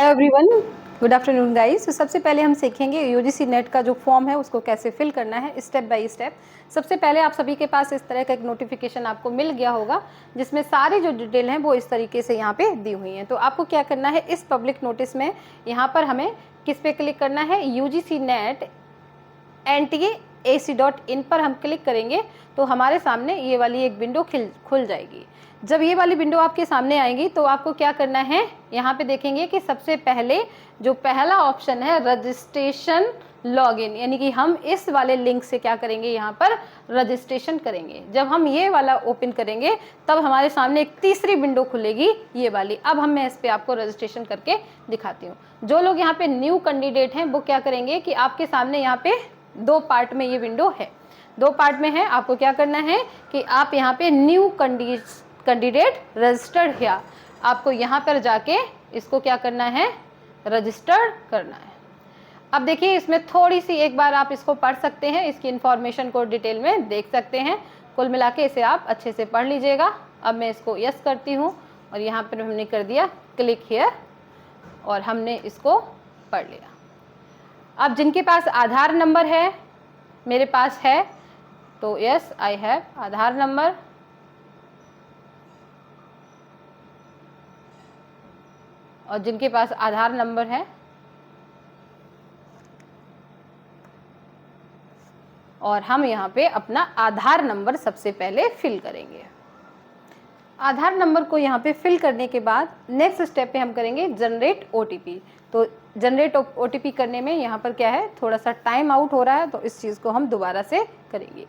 Everyone, good afternoon guys. तो सबसे पहले हम सीखेंगे यूजीसी नेट का जो फॉर्म है उसको कैसे फिल करना है स्टेप बाय स्टेप। सबसे पहले आप सभी के पास इस तरह का एक नोटिफिकेशन आपको मिल गया होगा जिसमें सारी जो डिटेल हैं वो इस तरीके से यहाँ पे दी हुई हैं। तो आपको क्या करना है, इस पब्लिक नोटिस में यहाँ पर हमें किस पे क्लिक करना है, यूजीसी नेट NTA/AC.in पर हम क्लिक करेंगे तो हमारे सामने ये वाली एक विंडो खुल जाएगी। जब ये वाली विंडो आपके सामने आएगी तो आपको क्या करना है, यहाँ पे देखेंगे कि सबसे पहले जो पहला ऑप्शन है रजिस्ट्रेशन लॉगिन, यानी कि हम इस वाले लिंक से क्या करेंगे, यहाँ पर रजिस्ट्रेशन करेंगे। जब हम ये वाला ओपन करेंगे तब हमारे सामने एक तीसरी विंडो खुलेगी, ये वाली। अब मैं इस पर आपको रजिस्ट्रेशन करके दिखाती हूँ। जो लोग यहाँ पे न्यू कैंडिडेट हैं वो क्या करेंगे कि आपके सामने यहाँ पे दो पार्ट में ये विंडो है, दो पार्ट में है। आपको क्या करना है कि आप यहाँ पे न्यू कैंडिडेट रजिस्टर्ड है, आपको यहाँ पर जाके इसको क्या करना है, रजिस्टर्ड करना है। अब देखिए इसमें थोड़ी सी एक बार आप इसको पढ़ सकते हैं, इसकी इंफॉर्मेशन को डिटेल में देख सकते हैं। कुल मिला के इसे आप अच्छे से पढ़ लीजिएगा। अब मैं इसको यस करती हूँ और यहाँ पर हमने कर दिया क्लिक हियर और हमने इसको पढ़ लिया। अब जिनके पास आधार नंबर है, मेरे पास है, तो yes I have Aadhaar number. और जिनके पास आधार नंबर है और हम यहाँ पे अपना आधार नंबर सबसे पहले फिल करेंगे। आधार नंबर को यहाँ पे फिल करने के बाद नेक्स्ट स्टेप पे हम करेंगे जनरेट ओटीपी। तो जनरेट ओटीपी करने में यहाँ पर क्या है, थोड़ा सा टाइम आउट हो रहा है, तो इस चीज़ को हम दोबारा से करेंगे।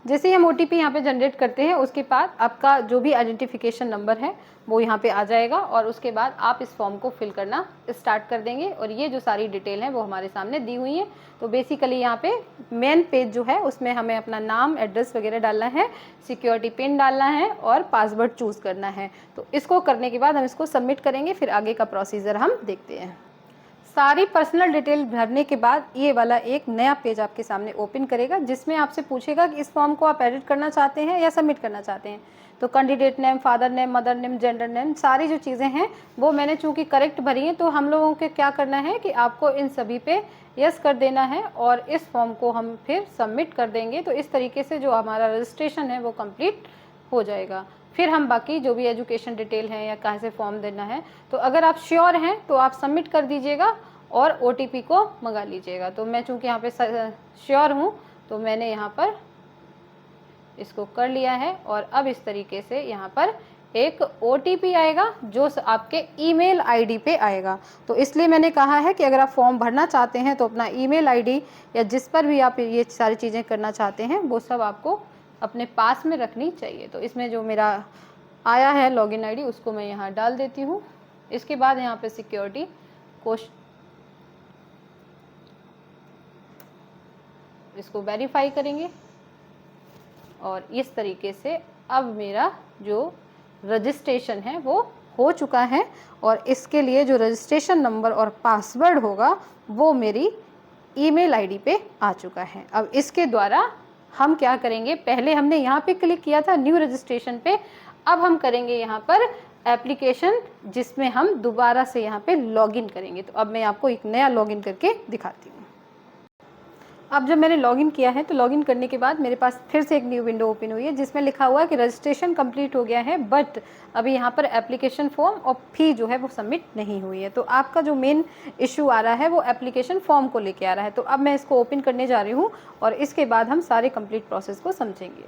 जैसे ही हम ओटीपी यहाँ पे जनरेट करते हैं उसके बाद आपका जो भी आइडेंटिफिकेशन नंबर है वो यहाँ पे आ जाएगा और उसके बाद आप इस फॉर्म को फिल करना स्टार्ट कर देंगे। और ये जो सारी डिटेल है वो हमारे सामने दी हुई है। तो बेसिकली यहाँ पे मेन पेज जो है उसमें हमें अपना नाम, एड्रेस वगैरह डालना है, सिक्योरिटी पिन डालना है और पासवर्ड चूज़ करना है। तो इसको करने के बाद हम इसको सबमिट करेंगे, फिर आगे का प्रोसीजर हम देखते हैं। सारी पर्सनल डिटेल भरने के बाद ये वाला एक नया पेज आपके सामने ओपन करेगा जिसमें आपसे पूछेगा कि इस फॉर्म को आप एडिट करना चाहते हैं या सबमिट करना चाहते हैं। तो candidate name, father name, mother name, gender name, सारी जो चीज़ें हैं वो मैंने चूँकि करेक्ट भरी हैं, तो हम लोगों के क्या करना है कि आपको इन सभी पे यस कर देना है और इस फॉर्म को हम फिर सबमिट कर देंगे। तो इस तरीके से जो हमारा रजिस्ट्रेशन है वो कंप्लीट हो जाएगा। फिर हम बाकी जो भी एजुकेशन डिटेल है या कहाँ से फॉर्म देना है, तो अगर आप श्योर हैं तो आप सबमिट कर दीजिएगा और ओटीपी को मंगा लीजिएगा। तो मैं चूँकि यहाँ पे श्योर हूँ तो मैंने यहाँ पर इसको कर लिया है और अब इस तरीके से यहाँ पर एक ओटीपी आएगा जो आपके ईमेल आईडी पे आएगा। तो इसलिए मैंने कहा है कि अगर आप फॉर्म भरना चाहते हैं तो अपना ईमेल आईडी या जिस पर भी आप ये सारी चीज़ें करना चाहते हैं वो सब आपको अपने पास में रखनी चाहिए। तो इसमें जो मेरा आया है लॉगिन आईडी उसको मैं यहाँ डाल देती हूँ। इसके बाद यहाँ पे सिक्योरिटी को इसको वेरीफाई करेंगे और इस तरीके से अब मेरा जो रजिस्ट्रेशन है वो हो चुका है और इसके लिए जो रजिस्ट्रेशन नंबर और पासवर्ड होगा वो मेरी ईमेल आईडी पे आ चुका है। अब इसके द्वारा हम क्या करेंगे, पहले हमने यहाँ पे क्लिक किया था न्यू रजिस्ट्रेशन पे, अब हम करेंगे यहाँ पर एप्लीकेशन जिसमें हम दोबारा से यहाँ पे लॉगिन करेंगे। तो अब मैं आपको एक नया लॉगिन करके दिखाती हूँ। अब जब मैंने लॉगिन किया है तो लॉगिन करने के बाद मेरे पास फिर से एक न्यू विंडो ओपन हुई है जिसमें लिखा हुआ है कि रजिस्ट्रेशन कंप्लीट हो गया है, बट अभी यहाँ पर एप्लीकेशन फॉर्म और फी जो है वो सबमिट नहीं हुई है। तो आपका जो मेन इशू आ रहा है वो एप्लीकेशन फॉर्म को लेके आ रहा है। तो अब मैं इसको ओपन करने जा रही हूँ और इसके बाद हम सारे कंप्लीट प्रोसेस को समझेंगे।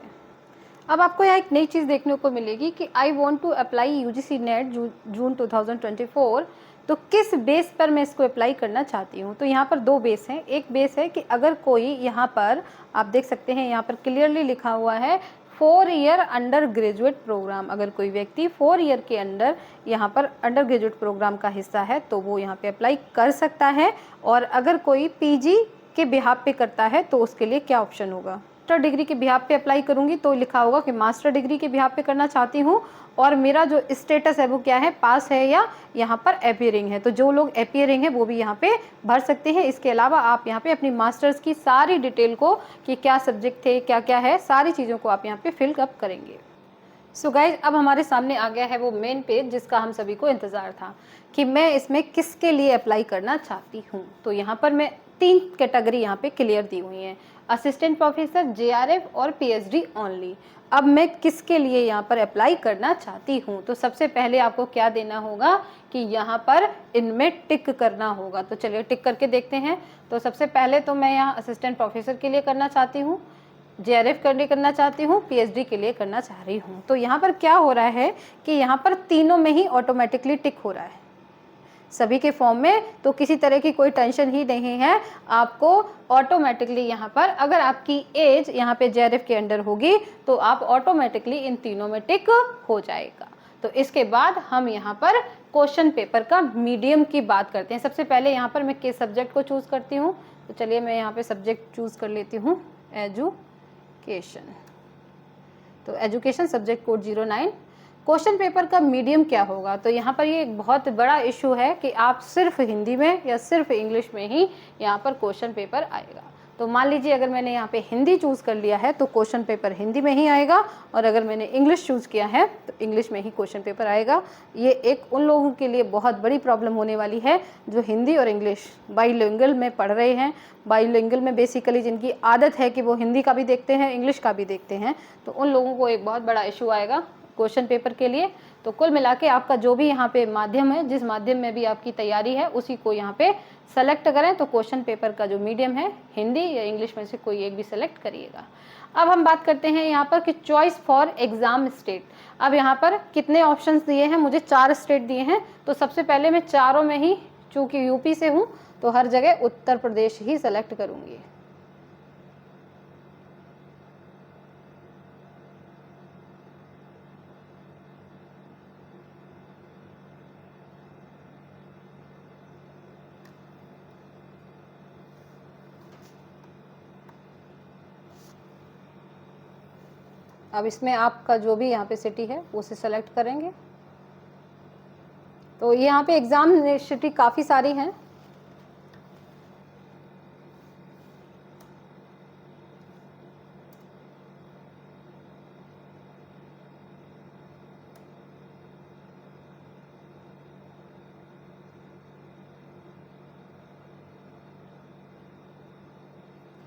अब आपको यहाँ एक नई चीज़ देखने को मिलेगी कि I want to apply UGC NET June 2024। तो किस बेस पर मैं इसको अप्लाई करना चाहती हूँ। तो यहाँ पर दो बेस हैं। एक बेस है कि अगर कोई यहाँ पर आप देख सकते हैं यहाँ पर क्लियरली लिखा हुआ है 4 ईयर अंडर ग्रेजुएट प्रोग्राम। अगर कोई व्यक्ति 4 ईयर के अंडर यहाँ पर अंडर ग्रेजुएट प्रोग्राम का हिस्सा है तो वो यहाँ पे अप्लाई कर सकता है। और अगर कोई पीजी के बिहाफ पे करता है तो उसके लिए क्या ऑप्शन होगा। मास्टर डिग्री के बिहाफ पे अप्लाई करूँगी तो लिखा होगा कि मास्टर डिग्री के बिहाफ पे करना चाहती हूँ और मेरा जो स्टेटस है वो क्या है, पास है या यहाँ पर अपीयरिंग है। तो जो लोग अपीयरिंग है वो भी यहाँ पे भर सकते हैं। इसके अलावा आप यहाँ पे अपनी मास्टर्स की सारी डिटेल को कि क्या सब्जेक्ट थे, क्या क्या है, सारी चीज़ों को आप यहाँ पे फिल अप करेंगे। सो गाइज अब हमारे सामने आ गया है वो मेन पेज जिसका हम सभी को इंतज़ार था कि मैं इसमें किसके लिए अप्लाई करना चाहती हूँ। तो यहाँ पर मैं 3 कैटेगरी यहाँ पे क्लियर दी हुई हैं, असिस्टेंट प्रोफेसर, जेआरएफ और पीएचडी ओनली। अब मैं किसके लिए यहाँ पर अप्लाई करना चाहती हूँ, तो सबसे पहले आपको क्या देना होगा कि यहाँ पर इनमें टिक करना होगा। तो चलिए टिक करके देखते हैं। तो सबसे पहले तो मैं यहाँ असिस्टेंट प्रोफेसर के लिए करना चाहती हूँ, जेआरएफ के लिए करना चाहती हूँ, पीएचडी के लिए करना चाह रही हूँ। तो यहाँ पर क्या हो रहा है कि यहाँ पर तीनों में ही ऑटोमेटिकली टिक हो रहा है सभी के फॉर्म में, तो किसी तरह की कोई टेंशन ही नहीं है आपको। ऑटोमेटिकली यहाँ पर अगर आपकी एज यहाँ पे जेआरएफ के अंडर होगी तो आप ऑटोमेटिकली इन तीनों में टिक हो जाएगा। तो इसके बाद हम यहाँ पर क्वेश्चन पेपर का मीडियम की बात करते हैं। सबसे पहले यहाँ पर मैं किस सब्जेक्ट को चूज़ करती हूँ, तो चलिए मैं यहाँ पे सब्जेक्ट चूज़ कर लेती हूँ एजुकेशन। तो education subject code 09। Question paper का मीडियम क्या होगा, तो यहाँ पर ये एक बहुत बड़ा इशू है कि आप सिर्फ हिंदी में या सिर्फ इंग्लिश में ही यहाँ पर क्वेश्चन पेपर आएगा। तो मान लीजिए अगर मैंने यहाँ पे हिंदी चूज़ कर लिया है तो क्वेश्चन पेपर हिंदी में ही आएगा, और अगर मैंने इंग्लिश चूज़ किया है तो इंग्लिश में ही क्वेश्चन पेपर आएगा। ये एक उन लोगों के लिए बहुत बड़ी प्रॉब्लम होने वाली है जो हिंदी और इंग्लिश बाईलिंगुअल में पढ़ रहे हैं। बाईलिंगुअल में बेसिकली जिनकी आदत है कि वो हिंदी का भी देखते हैं, इंग्लिश का भी देखते हैं, तो उन लोगों को एक बहुत बड़ा इशू आएगा क्वेश्चन पेपर के लिए। तो कुल मिला के आपका जो भी यहाँ पे माध्यम है, जिस माध्यम में भी आपकी तैयारी है उसी को यहाँ पे सेलेक्ट करें। तो क्वेश्चन पेपर का जो मीडियम है हिंदी या इंग्लिश में से कोई एक भी सेलेक्ट करिएगा। अब हम बात करते हैं यहाँ पर कि चॉइस फॉर एग्जाम स्टेट। अब यहाँ पर कितने ऑप्शंस दिए हैं, मुझे 4 स्टेट दिए हैं। तो सबसे पहले मैं चारों में ही, चूँकि यूपी से हूँ तो हर जगह उत्तर प्रदेश ही सेलेक्ट करूँगी। अब इसमें आपका जो भी यहाँ पे सिटी है उसे सेलेक्ट करेंगे। तो यहाँ पे एग्ज़ाम सिटी काफ़ी सारी हैं।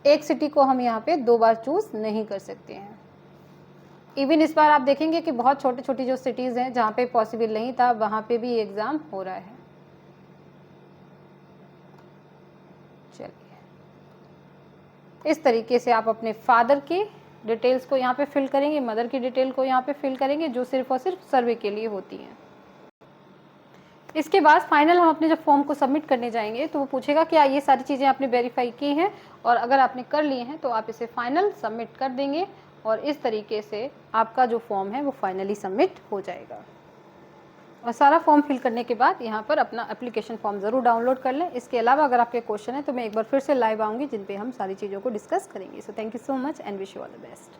एक सिटी को हम यहाँ पे 2 बार चूज़ नहीं कर सकते हैं। इवन इस बार आप देखेंगे कि बहुत छोटी छोटी जो सिटीज़ हैं जहाँ पे पॉसिबल नहीं था वहाँ पे भी एग्ज़ाम हो रहा है। चलिए इस तरीके से आप अपने फादर की डिटेल्स को यहाँ पे फिल करेंगे, मदर की डिटेल को यहाँ पे फिल करेंगे, जो सिर्फ और सिर्फ सर्वे के लिए होती हैं। इसके बाद फाइनल हम अपने जब फॉर्म को सबमिट करने जाएंगे तो वो पूछेगा कि ये सारी चीज़ें आपने वेरीफाई की हैं, और अगर आपने कर ली हैं तो आप इसे फाइनल सबमिट कर देंगे, और इस तरीके से आपका जो फॉर्म है वो फाइनली सबमिट हो जाएगा। और सारा फॉर्म फिल करने के बाद यहाँ पर अपना एप्लीकेशन फॉर्म ज़रूर डाउनलोड कर लें। इसके अलावा अगर आपके क्वेश्चन है तो मैं एक बार फिर से लाइव आऊँगी जिन पे हम सारी चीज़ों को डिस्कस करेंगे। So thank you so much and wish you all the best.